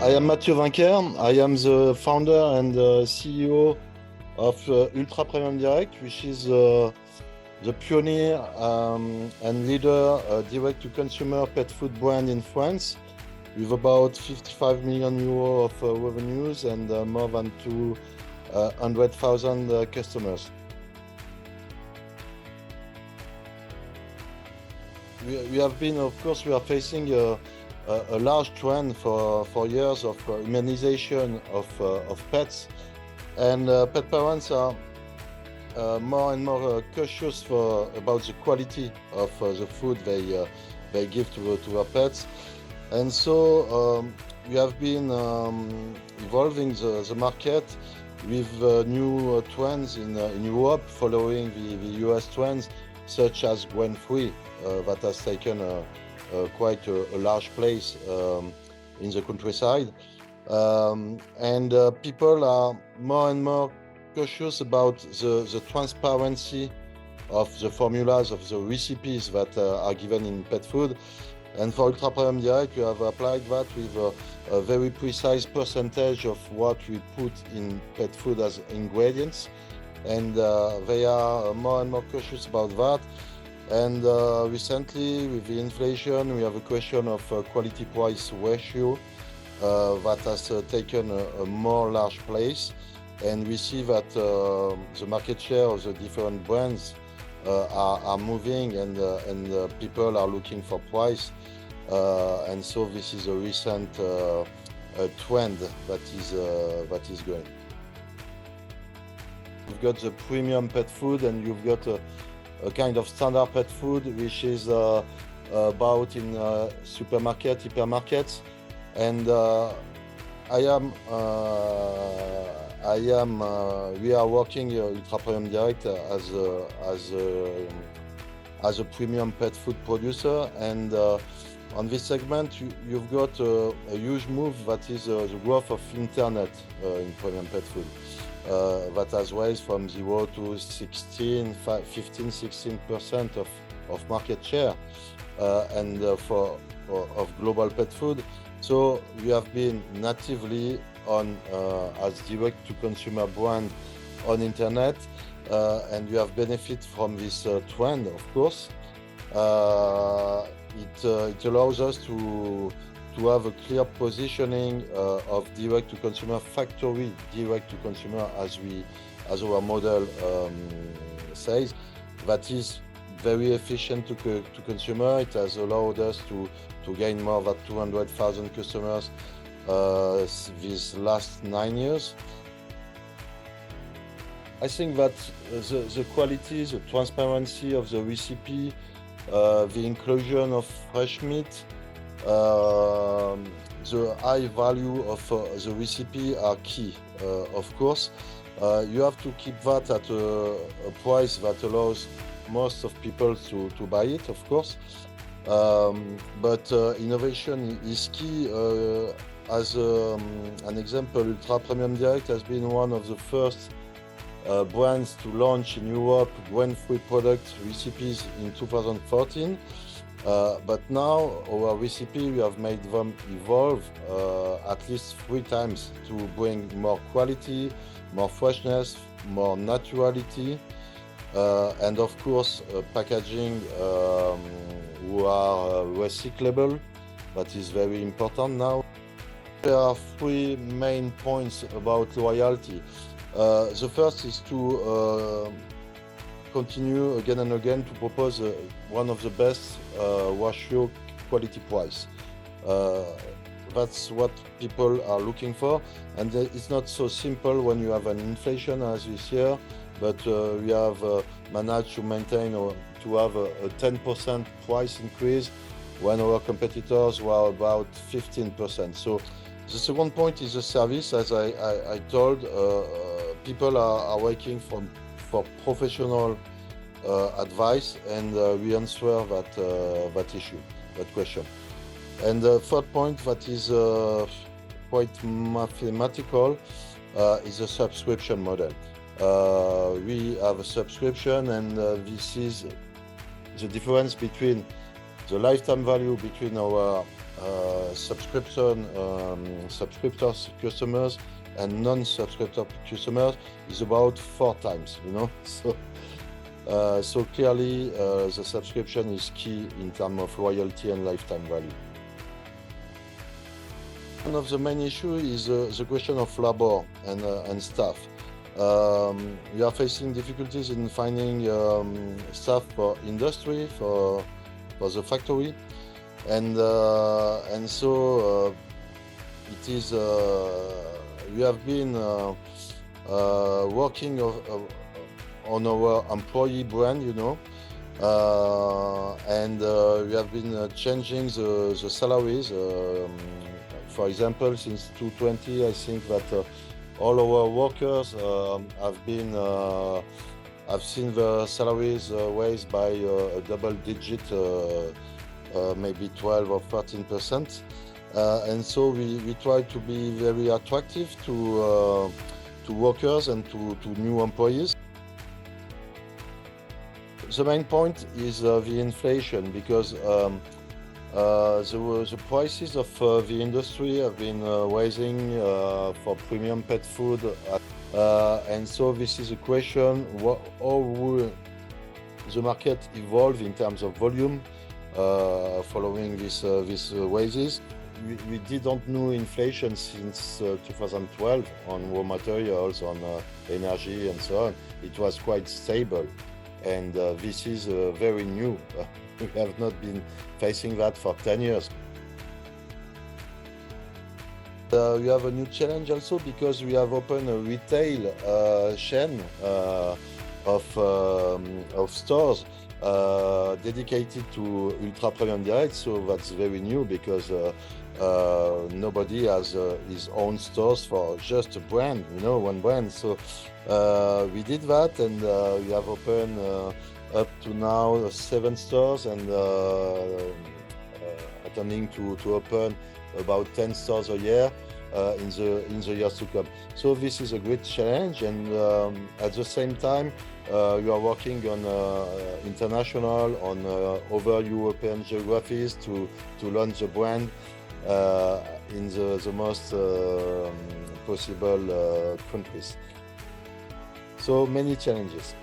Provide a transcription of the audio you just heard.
I am Matthieu Wincker. I am the founder and CEO of Ultra Premium Direct, which is the pioneer and leader direct-to-consumer pet food brand in France, with about 55 million euros of revenues and more than 200,000 customers. We have been, of course, we are facing a large trend for years of humanization of pets, and pet parents are more and more cautious about the quality of the food they give to their pets. And so we have been evolving the market with new trends in Europe, following the US trends, such as grain-free, that has taken quite a large place in the countryside. And people are more and more cautious about the transparency of the formulas, of the recipes that are given in pet food. And for Ultra Premium Direct, we have applied that with a very precise percentage of what we put in pet food as ingredients. And they are more and more cautious about that. And recently, with the inflation, we have a question of quality-price ratio that has taken a more large place. And we see that the market share of the different brands are moving, and people are looking for price. And so this is a recent trend that is going. You've got the premium pet food, and you've got a kind of standard pet food, which is bought in supermarket, hypermarkets. And we are working Ultra Premium Direct as a premium pet food producer. And on this segment, you've got a huge move that is the growth of internet in premium pet food. That has raised from 0 to 15-16% of market share and of global pet food. So we have been natively on as direct-to-consumer brand on internet, and we have benefited from this trend, of course. It allows us to have a clear positioning of direct-to-consumer, factory direct-to-consumer, as our model says. That is very efficient to consumer. It has allowed us to gain more than 200,000 customers these last 9 years. I think that the quality, the transparency of the recipe, the inclusion of fresh meat, the high value of the recipe are key. Of course, you have to keep that at a price that allows most of people to buy it, of course. But innovation is key. As an example, Ultra Premium Direct has been one of the first brands to launch in Europe grain-free product recipes in 2014. But now our recipe, we have made them evolve at least 3 times to bring more quality, more freshness, more naturality, and of course packaging who are recyclable. That is very important now. There are 3 main points about loyalty. The first is to continue again and again to propose one of the best ratio quality price. That's what people are looking for, and it's not so simple when you have an inflation as this year, but we have managed to maintain or to have a 10% price increase when our competitors were about 15%. So the second point is the service. As I told, people are waiting for professional advice, and we answer that issue, that question. And the third point that is quite mathematical is a subscription model. We have a subscription, and this is the difference between the lifetime value between our subscriptor customers and non-subscriptor customers is about 4 times, you know. So clearly the subscription is key in terms of loyalty and lifetime value. One of the main issues is the question of labor and staff. We are facing difficulties in finding staff for industry, for the factory, and so it is. We have been working on our employee brand, you know, and we have been changing the salaries. For example, since 2020, I think that all our workers have seen the salaries raised by a double digit, maybe 12 or 13%. And so we try to be very attractive to workers and to new employees. The main point is the inflation, because the prices of the industry have been rising for premium pet food, and so this is a question: how will the market evolve in terms of volume following these rises? We didn't know inflation since 2012 on raw materials, on energy, and so on. It was quite stable, and this is very new. We have not been facing that for 10 years. We have a new challenge also, because we have opened a retail chain of stores dedicated to ultra premium direct. So that's very new, because nobody has his own stores for just a brand, you know, one brand. So we did that, and we have opened up to now 7 stores, and attending to open about 10 stores a year in the years to come. So this is a great challenge, and at the same time we are working on international, on other European geographies to launch the brand in the most possible countries. So many challenges.